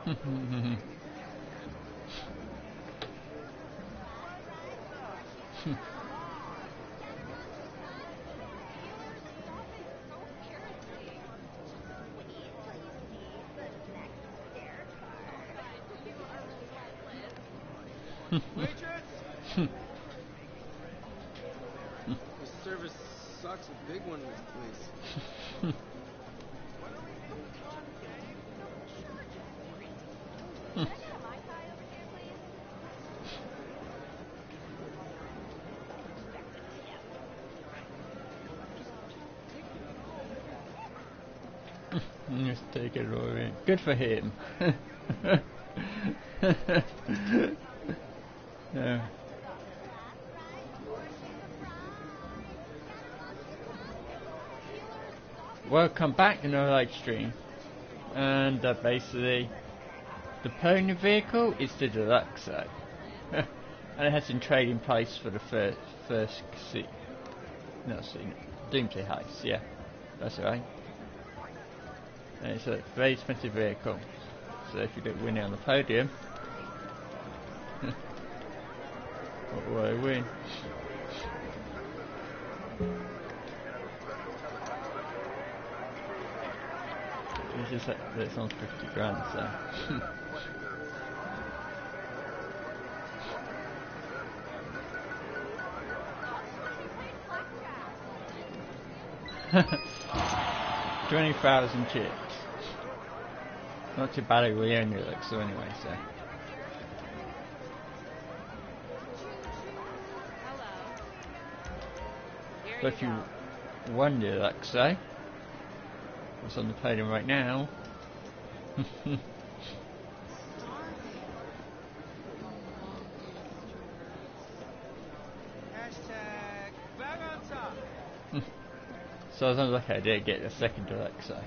The service sucks. A big one in this place. Just take it all in. Good for him. Yeah. Welcome back to our live stream. And basically, the pony vehicle is the Deluxo. And it has been trading price for the first Doomsday Heist, yeah. That's right. And it's a very expensive vehicle. So if you don't win it on the podium, what will I win? It's just it's on 50 grand, so. $20,000 chips. Not too bad, we only look so anyway, so. But if you wonder, like so, what's on the podium right now? So as long as I did get a second Deluxo.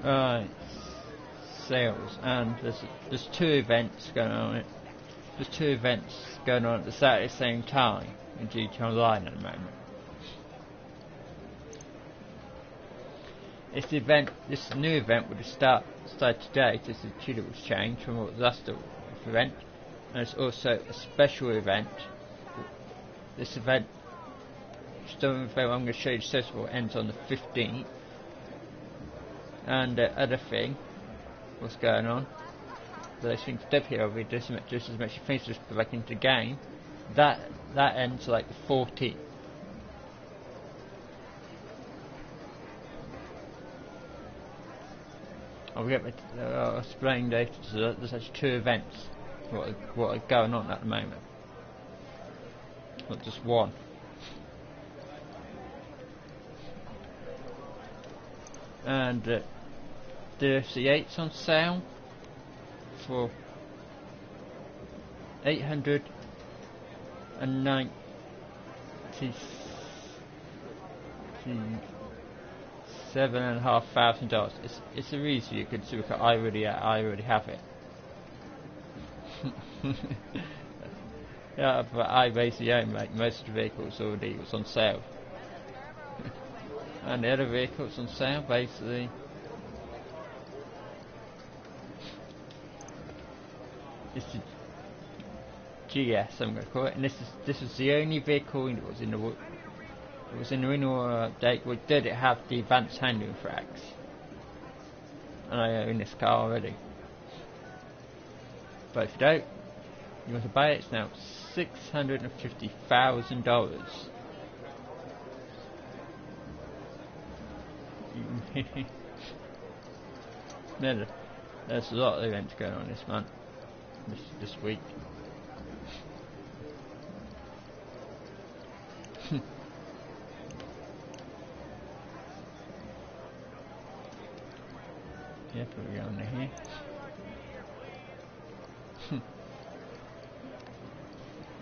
Right, sales, and there's two events going on. There's two events going on at the same time in GT Online at the moment. This new event would start today. This is a few little change from what was last event, and it's also a special event. This event, I'm going to show you just what ends on the 15th. And the other thing, what's going on? Those things step here over just as much you finish this back into the game. That ends like the 14th. I'll explain later. So there's actually two events what are going on at the moment, not just one. And the FC8's on sale for $897,500. It's a reason you can see because I already have it. Yeah, but I basically own most of the vehicles already. It was on sale. And the other vehicles on sale, basically. This is GS, I'm going to call it, and this is the only vehicle that was in the renewal update. Well, did it have the advanced handling frags? And I own this car already. But if you don't, you want to buy it. It's now $650,000. There's a lot of events going on this month, this week. Yeah, put it on here.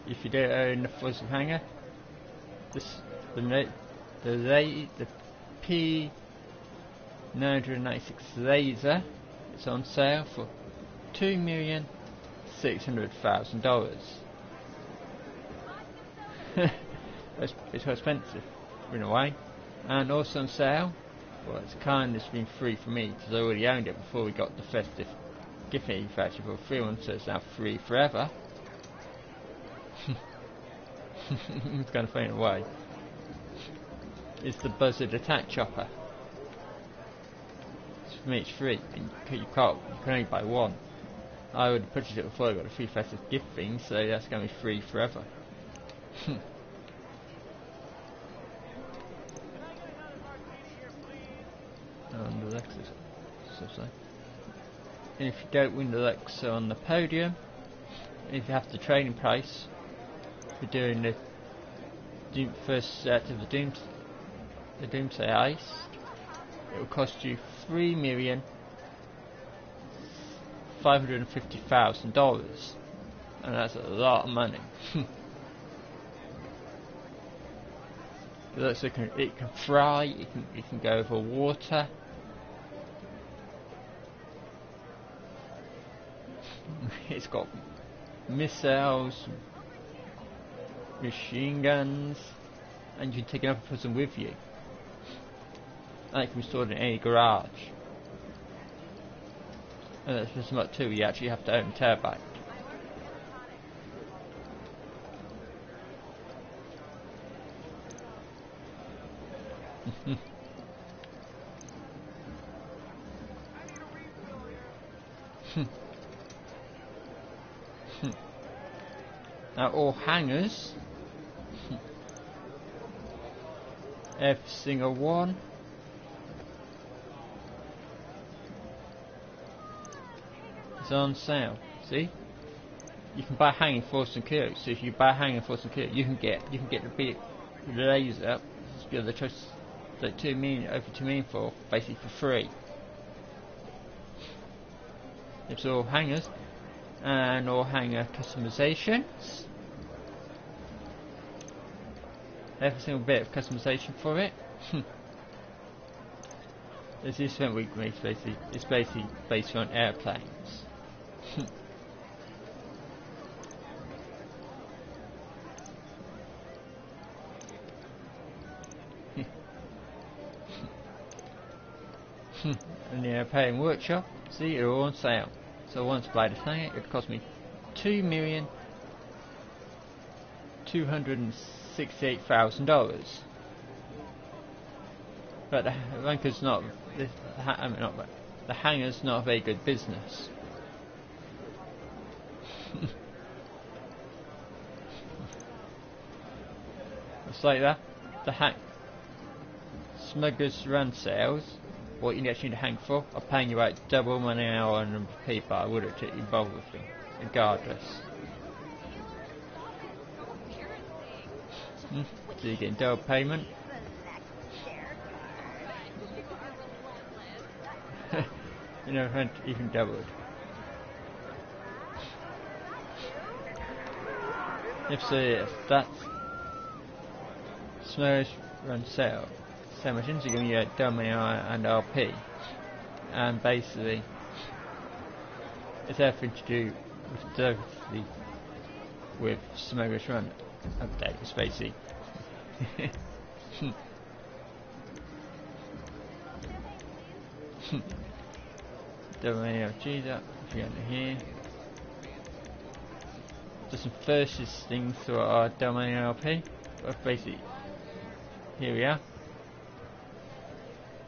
If you don't own the fuzzy hanger, the P996 Laser is on sale for $2,600,000. It's quite expensive. in a way. And also on sale, well, it's kind of been free for me because I already owned it before we got the festive gift manufacturer for a free one, so it's now free forever. It's kind of funny in a way. It's the Buzzard Attack Chopper. For me it's free, and you can only buy one. I would have purchased it before I got a free festive gift thing, so that's going to be free forever. And the Lexus, so. And if you don't win the Lexus on the podium, if you have the trading price for doing the first set of the Doomsday Heist, it will cost you $3,550,000, and that's a lot of money. It looks like it can fly, it can go over water. It's got missiles, machine guns, and you can take another person with you. And it can be stored in any garage. And that's just not too, you actually have to own a turbine. Now all hangars, every single one, is on sale. See, you can buy hanging force and crew. So if you buy hanging force and crew, you can get the big laser, the choice, like over 2 million for basically for free. It's all hangers and all hanger customizations. Every single bit of customization for it. There's this event we make it's basically based on airplanes. And the airplane workshop, see, they're all on sale. So once I buy the thing, it cost me $2,268,000. But the hangar's not. The hangar's not a very good business. It's like that. The Smugglers Run sales. What you actually need to hang for, are paying you out double money an hour and people. I wouldn't take you involved with them, regardless. So you're getting double payment. You know, even doubled. If so, yes, that's Smugglers Run sale. So much into giving you a dummy and RP, and basically it's everything to do with Smugglers Run update. It's basically dummy LG that if you enter here. Just some first things to our dummy LP, but basically here we are.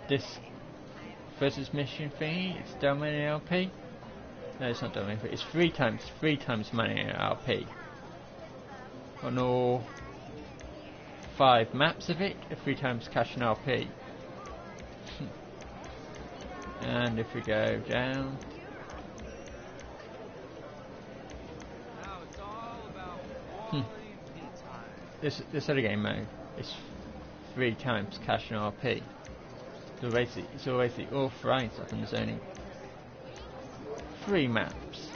This versus mission thingy, it's domain LP. No, it's not domain LP. It's three times money in LP. On all 5 maps of it, 3 times cash in LP. And if we go down, this other game mode is 3 times cash in RP. So basically, all throwing stuff, and there's only 3 maps.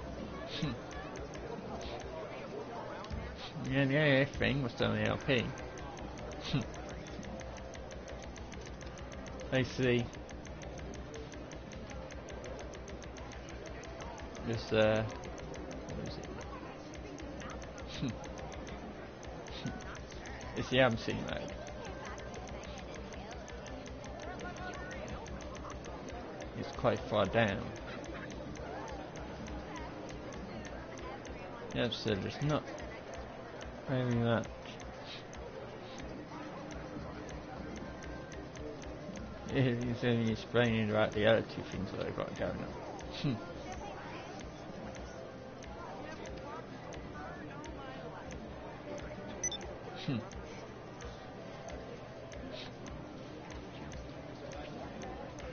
Yeah, the only thing was done in LP. Basically, this what is it? It's the MC mode. it's quite far down. Yeah, so there's not very much. It's only explaining about the other two things that I've got going on.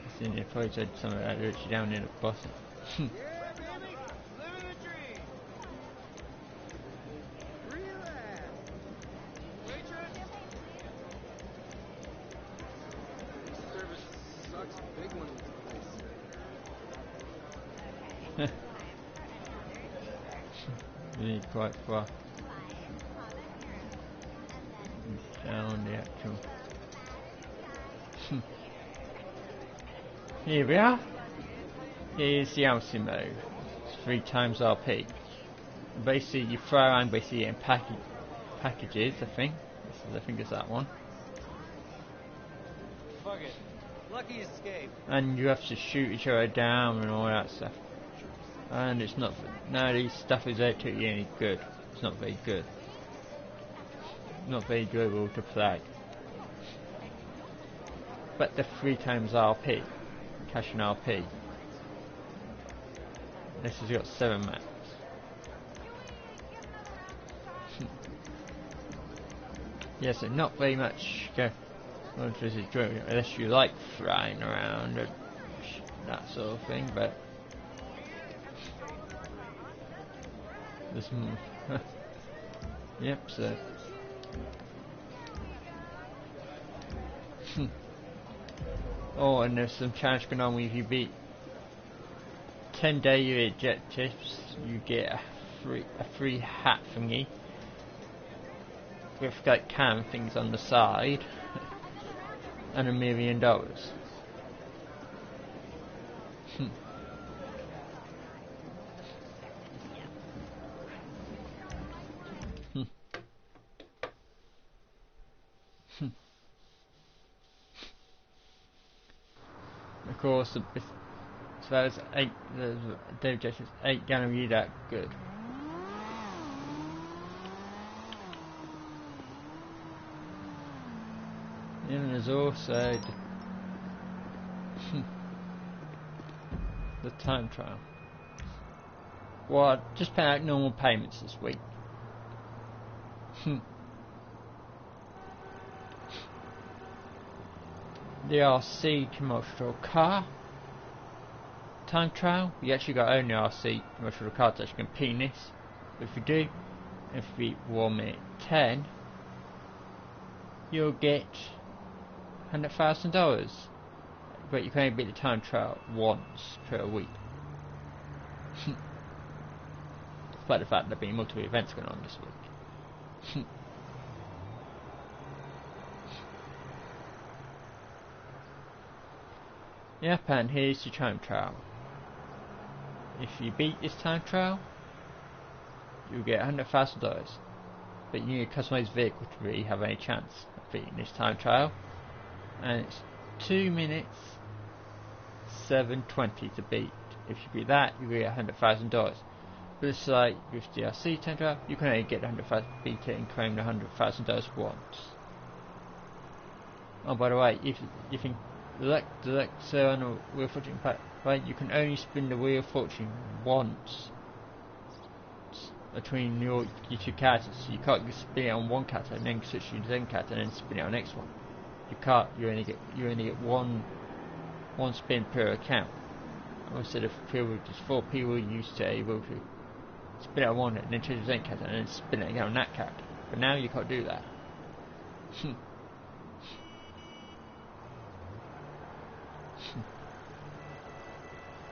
I think they probably said something like that down in the bottom. Really quite far down the actual. Here we are. Here's the Alcin mode. It's 3 times RP. Basically, you fly around basically in packages. I think it's that one. Fuck it. Lucky escape. And you have to shoot each other down and all that stuff. And it's not. None of these stuff is actually any good. It's not very good. Not very enjoyable to play. But the 3 times RP, cash and RP. This has got 7 maps. Yeah, so not very much unless you like flying around and that sort of thing, but there's yep, so oh, and there's some challenge going on where if you beat 10 daily objectives, you get a free hat thingy with like cam things on the side and $1 million. Of course, so there's 8. The objectives 8 guarantee that good. And there's also the time trial. Well, just pay out normal payments this week. The RC commercial car time trial. You actually got only RC commercial car to actually compete in this. If you do, if we warm it 10, you'll get $100,000. But you can only beat the time trial once per week. Despite the fact there being multiple events going on this week. Yep, and here's your time trial. If you beat this time trial, you'll get $100,000. But you need a customized vehicle to really have any chance of beating this time trial. And it's 2 minutes 7:20 to beat. If you beat that, you get $100,000. But it's like with the RC time trial, you can only get $100,000, beat it, and claim the $100,000 once. Oh, by the way, if you think the on a Wheel of Fortune pack, right, you can only spin the Wheel of Fortune once between your 2 characters. So you can't just spin it on one character and then switch to the second character and then spin it on the next one. You can't. You only get one spin per account. Instead of just 4 people used to able to spin it on one and then change the second character and then spin it again on that character. But now you can't do that.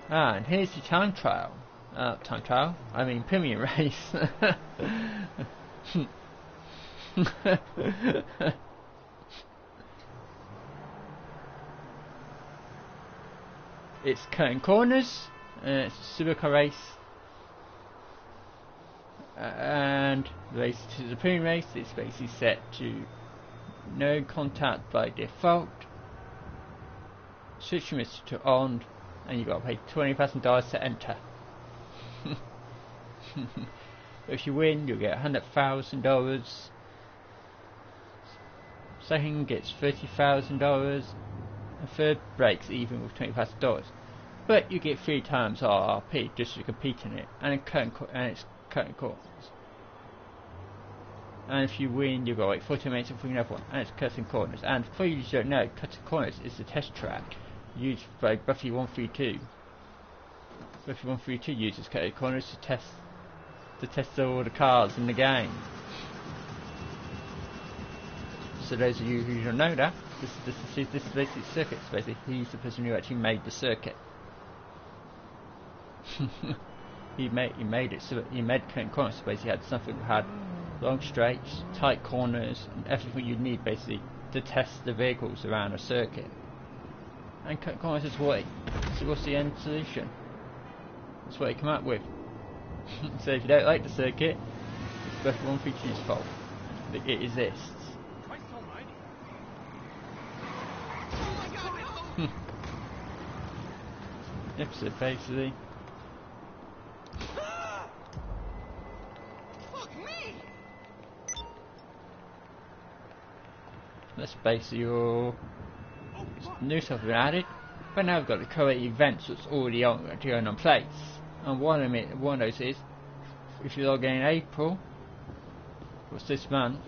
And here's the time trial. I mean premium race. It's cutting corners. It's a supercar race. And the race is a premium race. It's basically set to no contact by default. Switch your message to on and you got to pay $20,000 to enter. If you win, you'll get $100,000. Second gets $30,000, and third breaks even with $20,000. But you get 3 times RRP just to compete in it, and it's cutting corners. And if you win, you've got to wait 40 minutes for another one, and it's cutting corners. And for you who don't know, cutting corners is the test track used by Buffy 132. Buffy 132 uses cutting corners to test all the cars in the game. So those of you who don't know that, this is basically circuit. Basically, he's the person who actually made the circuit. he made it so that he made cutting corners. So basically, he had something that had long straights, tight corners, and everything you need basically to test the vehicles around a circuit. And cutting corners is what. So what's the end solution? That's what he came up with. So if you don't like the circuit, it's Buffy 132's fault. But it exists. Yep, so basically that's basically your new stuff been added, but now we've got the current events that's already on place. And one of those is, if you log in April, what's this month,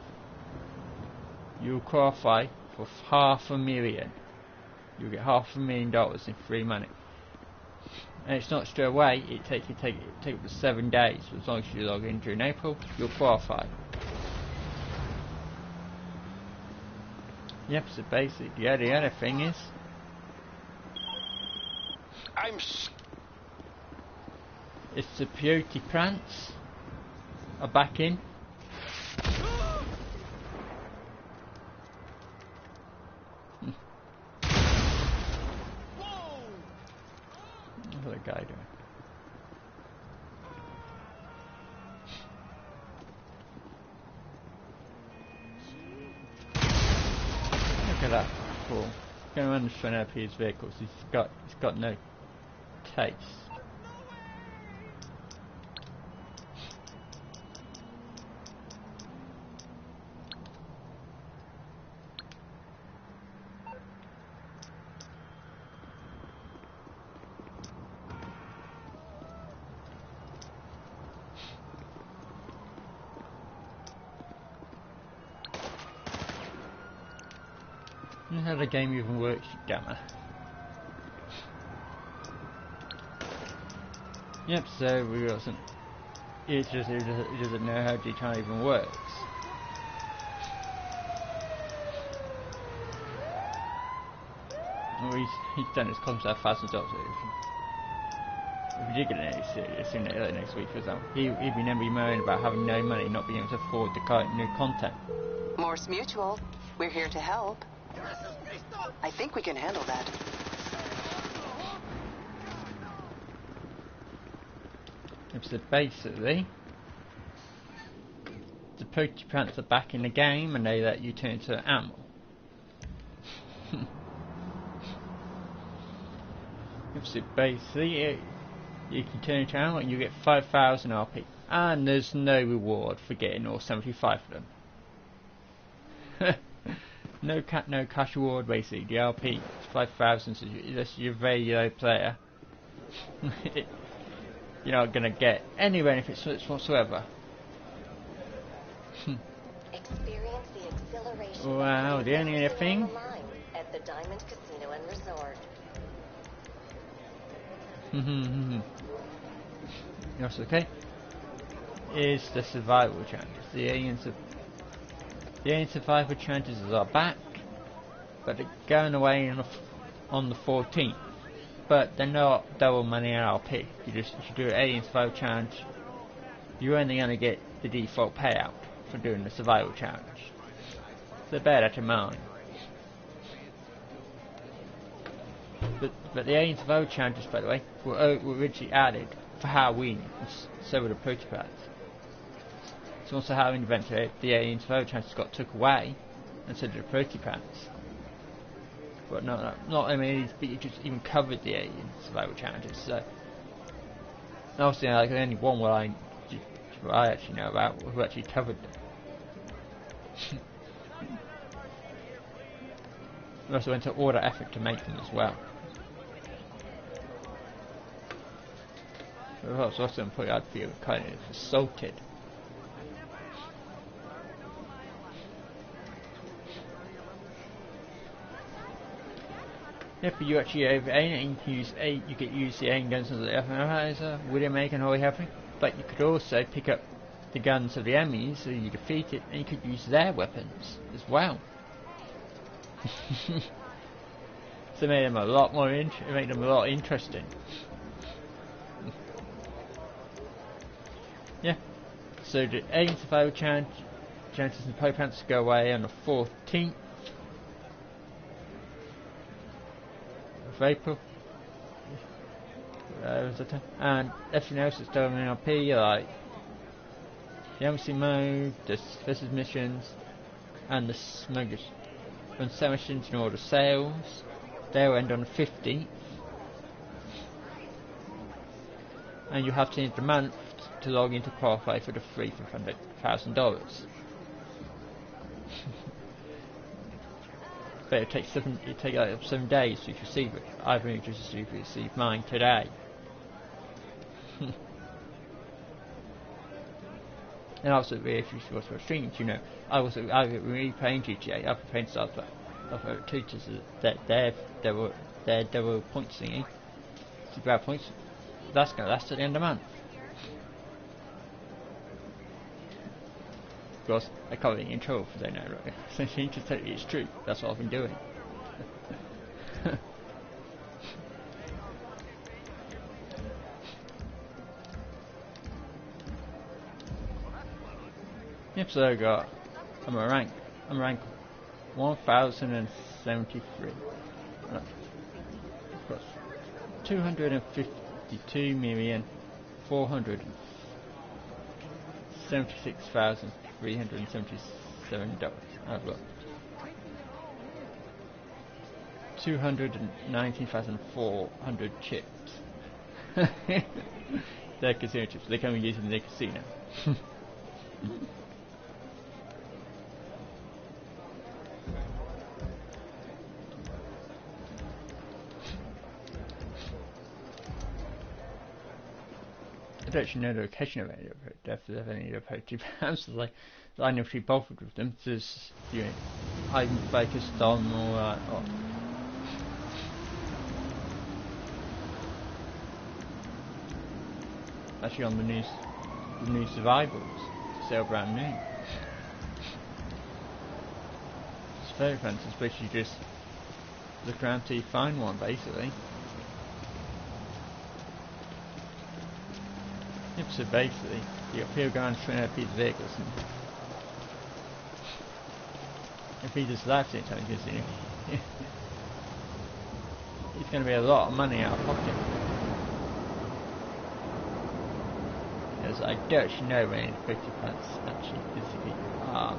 you'll qualify for $500,000. You'll get $500,000 in free money. And it's not straight away, it takes up to 7 days. As long as you log in during April, you'll qualify. Yep, so basically the other thing is it's the security plants are back in. What's that guy doing? Look at that fool. Going around and showing up his vehicles. He's got no taste. You know how the game even works, you gamma. Yep, so we got some. It doesn't know how G-Time even works. Well, he's done his concept $1,000. If we did get any serious sooner or later next week, for example, he'd be never be moaning about having no money, not being able to afford the new content. Morse Mutual, we're here to help. I think we can handle that. So basically, the poachy plants are back in the game and they let you turn into an animal. So basically, you can turn into an animal and you get 5,000 RP. And there's no reward for getting all 75 of them. No cash reward basically. The RP is 5,000, so unless you're a very low player, you're not gonna get any benefits whatsoever. Experience the exhilaration. Wow, the only other thing at the Diamond Casino and Resort. That's okay. Is the survival challenges. The alien survival challenges are back, but they're going away on the 14th. But they're not double money and RP. If you do an alien survival challenge, you're only going to get the default payout for doing the survival challenge. So bear that in mind. But the alien survival challenges, by the way, were originally added for Halloween, and so were the prototypes. So once the Halloween event, the alien survival challenges got took away, and so did the prototypes. but not enemies, but you just even covered the alien survival challenges. So obviously, like only one where I actually know about who actually covered them. We also went to all that effort to make them as well. If I was also employed, I'd feel kind of assaulted. Yeah, but you actually over aim and you could use the aim guns as the analyzer, would make an holy happening. But you could also pick up the guns of the enemies so you defeat it, and you could use their weapons as well. So it made them a lot more interesting. Yeah. So the alien survival chances and programs go away on the 14th of April. And everything else is still in LP, like the embassy mode, the versus missions, and the smugglers. Run 7 missions in order sales. They'll end on the 15th. And you have to enter the month to log in to qualify for the free $300,000. But it takes like 7 days to receive it. I've only just received mine today. And also, if you watch my streams, you know, I really playing GTA. I've been playing stuff of teachers that there were points thingy. To grab points. That's going to last till the end of the month. Of course, I can't get in trouble for that now, right? So to tell you it's true. That's what I've been doing. Yep, so I'm rank 1073. Of course, 252,476,377 I've got 219,400 chips. They're casino chips. They can be used in the casino. I don't actually know the location of any of it. Definitely have any of the £2. So I never really bothered with them. Just I'm focused on more. Actually, on the new survivals, sale brand new. It's very fancy, especially just look around till you find one, basically. Yep, so basically, you got people going to out these vehicles, and if he just laughs at something, because it's going to be a lot of money out of pocket. As I don't actually know where any £50 actually physically are.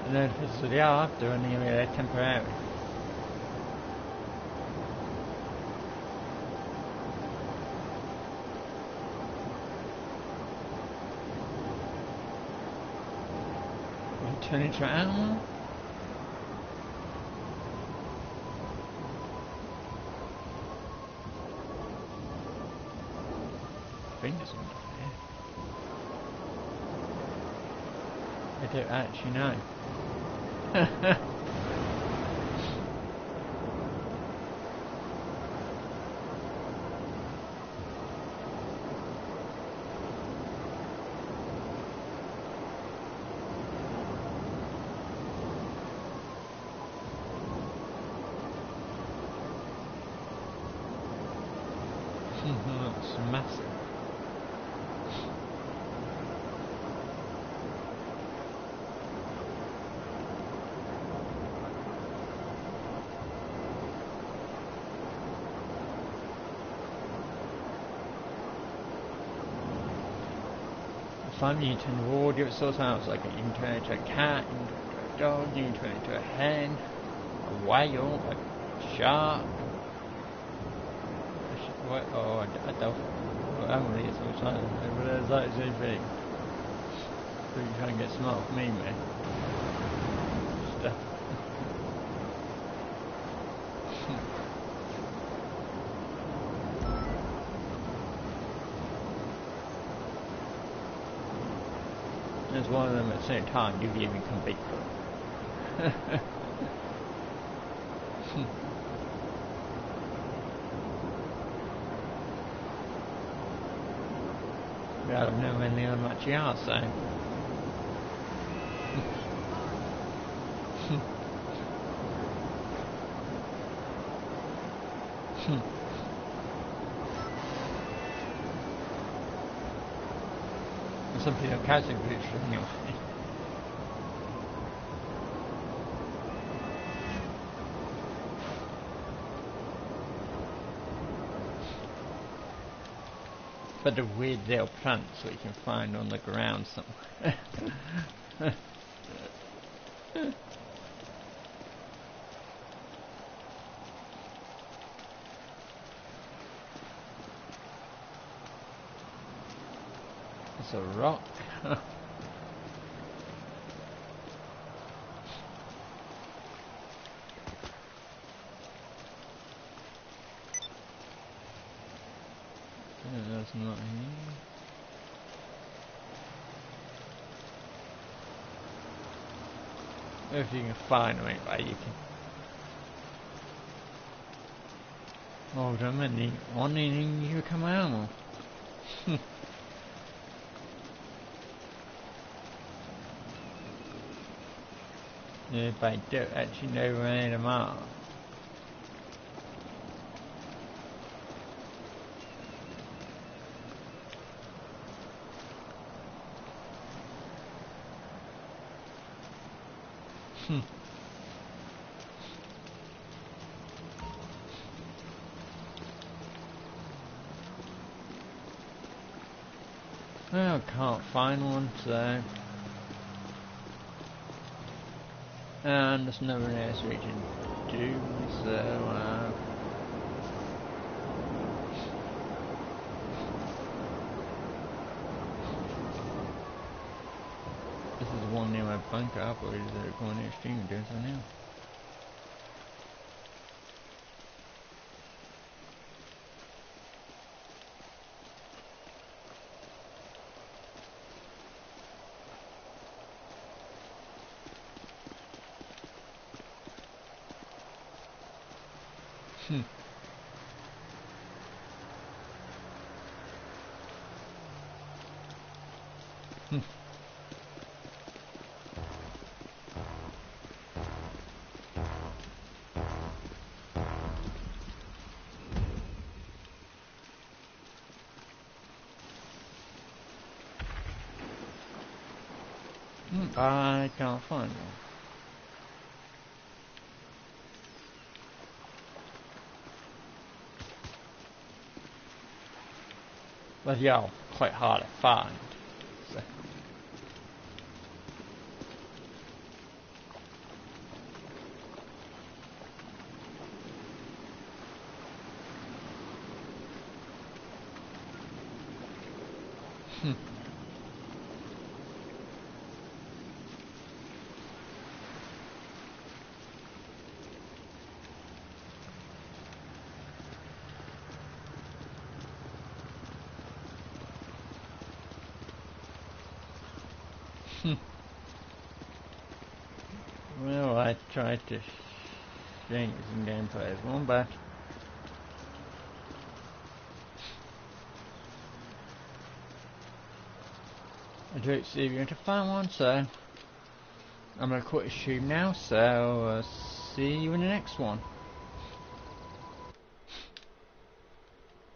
And then so they are after and they're there temporarily. You turn into an animal? Fingers on there. I don't actually know. That's massive. You can turn the audio source out, like you can turn it into a cat, you can turn it into a dog, you can turn it into a hen, a whale, a shark. What? Oh, a dolphin. Well, I don't think it's much like that, but there's that same thing. So you try and get smart with me, man. Stuff. There's one of them at the same time, you can even come Bigfoot. I don't know when the other much are, so. Some people are catching fish anyway. But the weird little plants that you can find on the ground somewhere. It's a rock. That's not here. If you can find them anyway, you can. Hold them and you come out. If I don't actually know where any of them are. Well, I can't find one, so. And there's no one else we can do, so this is the one near my bunker. I thought it was going near stream doing something else. I can't find one. But yeah, quite hard to find. So. Well, I tried to change some gameplay as one, but I don't seem to find one, so I'm going to quit the stream now, so see you in the next one.